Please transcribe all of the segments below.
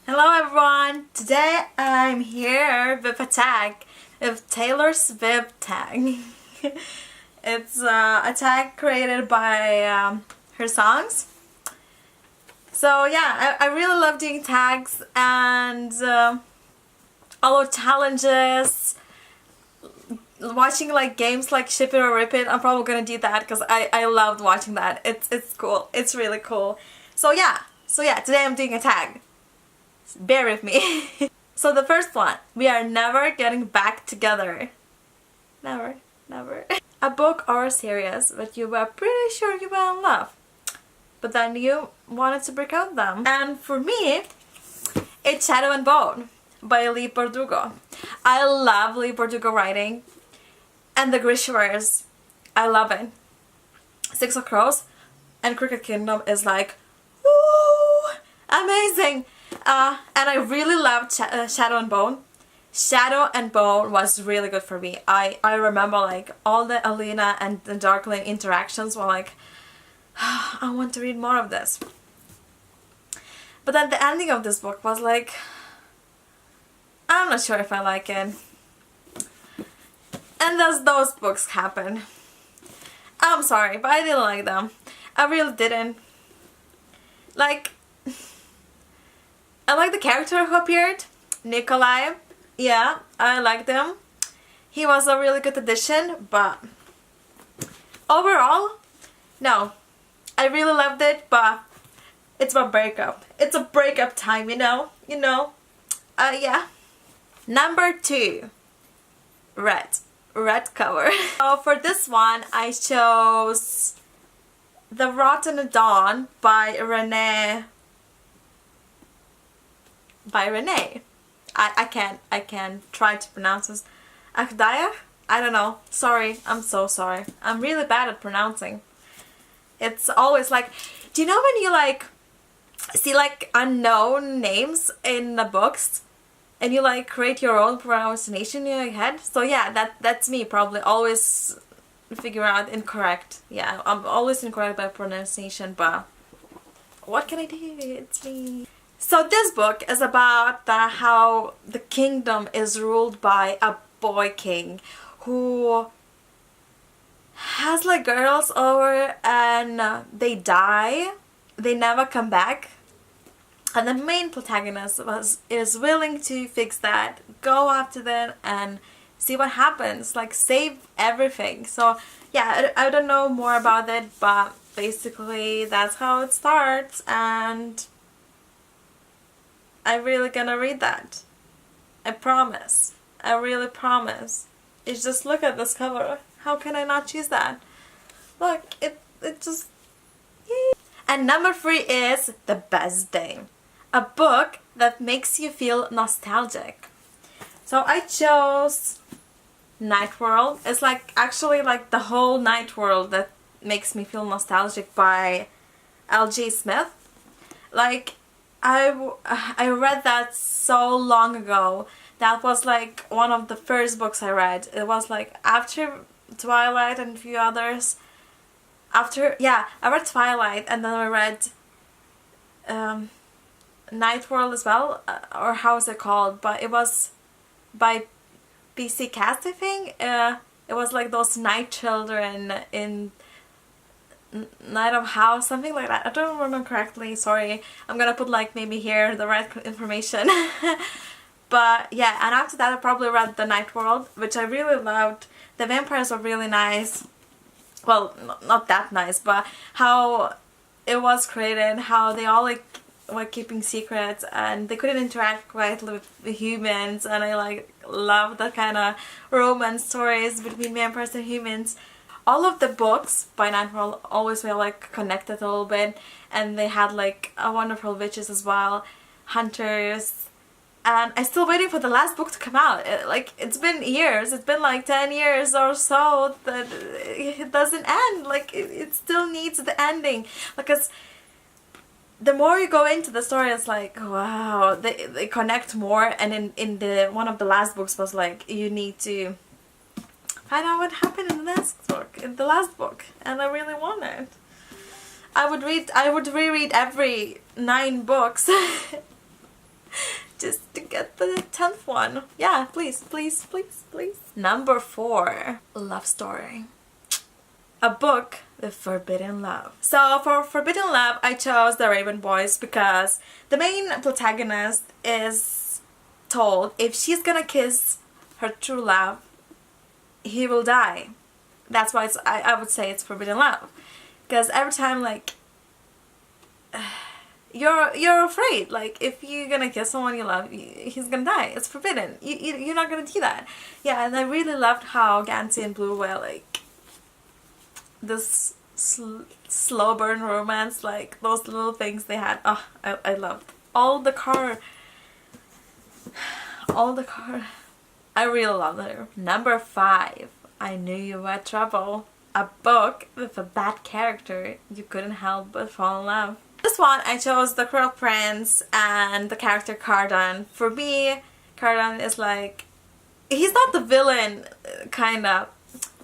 Hello everyone! Today I'm here with a tag, with Taylor Swift tag. It's a tag created by her songs. So yeah, I really love doing tags and all the challenges, watching like games like Ship It or Rip It. I'm probably gonna do that because I loved watching that. It's cool. It's really cool. So yeah, today I'm doing a tag. Bear with me. So the first one, we are never getting back together. Never, never. A book or a series that you were pretty sure you were in love, but then you wanted to break out with them. And for me, it's Shadow and Bone by Leigh Bardugo. I love Leigh Bardugo writing. And the Grishwares, I love it. Six of Crows and Crooked Kingdom is like, woo, amazing. And I really loved Shadow and Bone. Shadow and Bone was really good for me. I remember like all the Alina and the Darkling interactions were like, I want to read more of this. But then the ending of this book was like, I'm not sure if I like it. And those books happen. I'm sorry, but I didn't like them. I really didn't. Like, I like the character who appeared, Nikolai. Yeah, I liked him. He was a really good addition, but overall, no. I really loved it, but it's a breakup. It's a breakup time, you know? Yeah. Number 2, Red cover. So for this one, I chose The Rotten Dawn by Renee. I can't try to pronounce this. Akhdaya? I don't know. Sorry. I'm so sorry. I'm really bad at pronouncing. It's always like, do you know when you like see like unknown names in the books and you like create your own pronunciation in your head? So yeah, that's me, probably always figure out incorrect. Yeah, I'm always incorrect by pronunciation, but what can I do? It's me. So this book is about how the kingdom is ruled by a boy king who has like girls over and they die. They never come back. And the main protagonist is willing to fix that, go after them and see what happens, like save everything. So yeah, I don't know more about it, but basically that's how it starts, and I'm really gonna read that. I promise. I really promise. It's just, look at this cover. How can I not choose that? Look, it just... Yay. And number 3 is The Best Day. A book that makes you feel nostalgic. So I chose Night World. It's like actually like the whole Night World that makes me feel nostalgic by L.J. Smith. Like, I read that so long ago. That was like one of the first books I read. It was like after Twilight and a few others. Yeah, I read Twilight and then I read Night World as well, or how is it called? But it was by P.C. Cast, I think. It was like those night children in Night of House, something like that. I don't remember correctly, sorry. I'm gonna put like maybe here the right information. But yeah, and after that I probably read The Night World, which I really loved. The vampires were really nice. Well, not that nice, but how it was created, how they all like were keeping secrets and they couldn't interact quite with the humans, and I like love that kind of romance stories between vampires and humans. All of the books by Night World always were like connected a little bit, and they had like a wonderful witches as well, hunters, and I'm still waiting for the last book to come out. It's been years, it's been like 10 years or so that it doesn't end. Like it still needs the ending, because the more you go into the story, it's like, wow, they connect more. And in the one of the last books was like, you need to find out what happened in the last book, and I really want it. I would reread every 9 books 10th one. Yeah, please, please, please, please. Number 4, love story. A book, The Forbidden Love. So for Forbidden Love, I chose The Raven Boys because the main protagonist is told if she's gonna kiss her true love, he will die. That's why I would say it's Forbidden Love. Because every time, like, you're afraid, like, if you're gonna kiss someone you love, he's gonna die. It's forbidden. You're not gonna do that. Yeah, and I really loved how Gansey and Blue Whale, like, this slow burn romance, like, those little things they had. Oh, I loved all the car. I really love her. Number 5, I Knew You Were Trouble. A book with a bad character you couldn't help but fall in love. This one, I chose The Cruel Prince and the character Cardan. For me, Cardan is like, he's not the villain, kind of.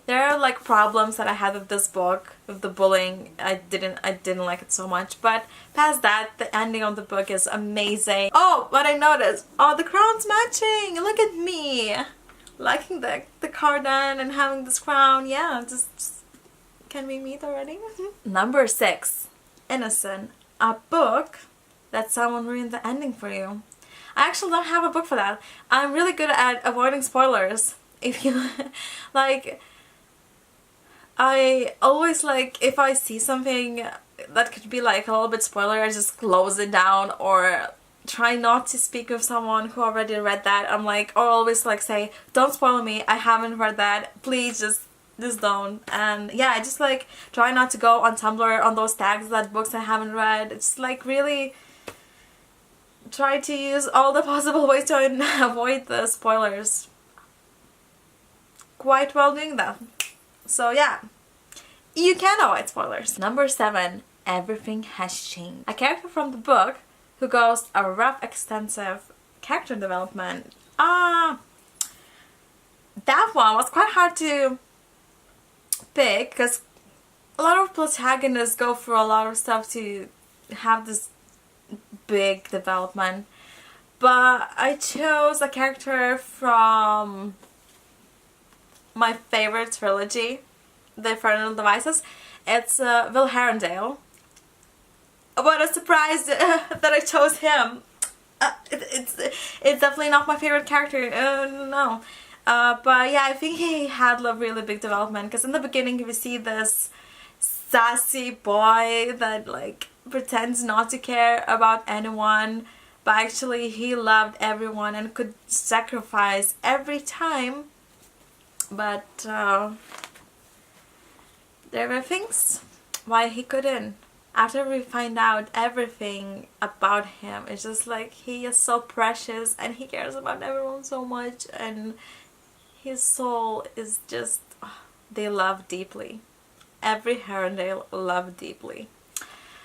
There are like problems that I had with this book, with the bullying. I didn't like it so much, but past that, the ending of the book is amazing. Oh, what I noticed, oh, the crown's matching. Look at me, liking the Cardan and having this crown. Yeah, just can we meet already? Number 6, Innocent. A book that someone ruined the ending for you. I actually don't have a book for that. I'm really good at avoiding spoilers. If you like, I always like, if I see something that could be like a little bit spoiler, I just close it down or try not to speak with someone who already read that. I'm like, or always like say, don't spoil me, I haven't read that, please just don't. And yeah, I just like try not to go on Tumblr on those tags that books I haven't read. It's like really try to use all the possible ways to avoid the spoilers. Quite well doing that. So yeah, you can avoid spoilers. Number 7, Everything Has Changed. A character from the book who goes a rough, extensive character development. That one was quite hard to pick because a lot of protagonists go through a lot of stuff to have this big development, but I chose a character from my favorite trilogy, The Infernal Devices. It's Will Herondale. What a surprise that I chose him. It's definitely not my favorite character, no. But yeah, I think he had a really big development because in the beginning we see this sassy boy that like pretends not to care about anyone, but actually he loved everyone and could sacrifice every time. But there were things why he couldn't. After we find out everything about him, it's just like he is so precious and he cares about everyone so much, and his soul is just, they love deeply. Every Herondale loved deeply.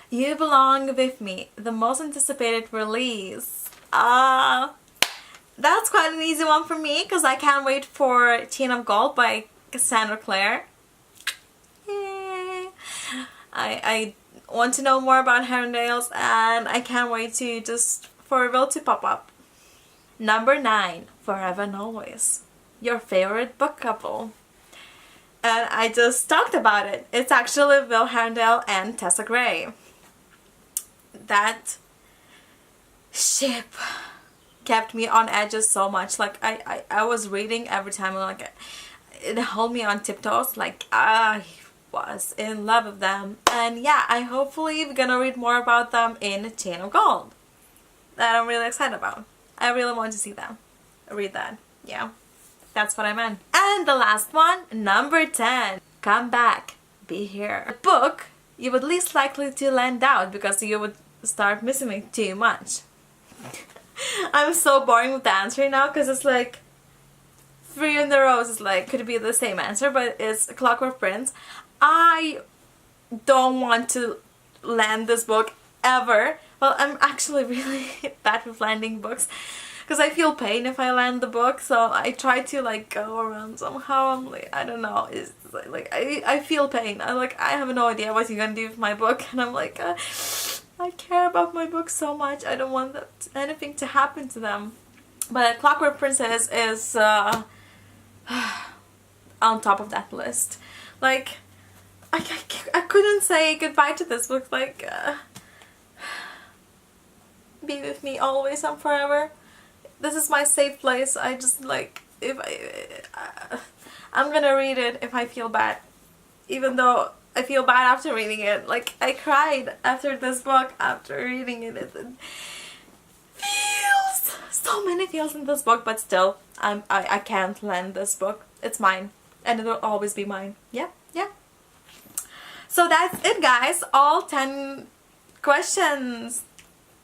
You Belong With Me, the most anticipated release. That's quite an easy one for me because I can't wait for Chain of Gold by Cassandra Clare. Yay! I want to know more about Herondales and I can't wait to just for Will to pop up. Number 9, Forever and Always. Your favorite book couple. And I just talked about it. It's actually Will Herondale and Tessa Gray. That ship kept me on edges so much. Like I was reading every time, like it held me on tiptoes. Like I was in love with them. And yeah, I hopefully we're gonna read more about them in Chain of Gold. That I'm really excited about. I really want to see them. Read that. Yeah. That's what I meant. And the last one, number 10. Come Back, Be Here. A book you would least likely to lend out because you would start missing me too much. I'm so boring with the answer now because it's like 3 in a row is like could be the same answer, but it's Clockwork Prince. I don't want to lend this book ever. Well, I'm actually really bad with lending books because I feel pain if I land the book, so I try to like go around somehow. I'm like, I don't know, it's like I feel pain. I have no idea what you're gonna do with my book, and I'm like I care about my books so much. I don't want anything to happen to them. But Clockwork Princess is on top of that list. Like, I couldn't say goodbye to this book. Like, be with me always and forever. This is my safe place. I just, like, if I'm gonna read it if I feel bad, even though I feel bad after reading it. Like, I cried after this book after reading it. It feels so many feels in this book, but still, I can't lend this book. It's mine, and it'll always be mine. Yeah, yeah. So that's it, guys. All 10 questions.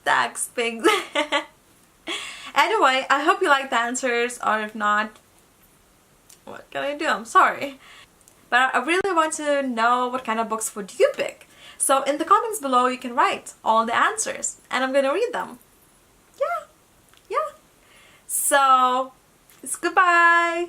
That's big. Anyway, I hope you liked the answers, or if not, what can I do? I'm sorry. But I really want to know what kind of books would you pick. So in the comments below you can write all the answers and I'm gonna read them. Yeah, yeah. So, it's goodbye.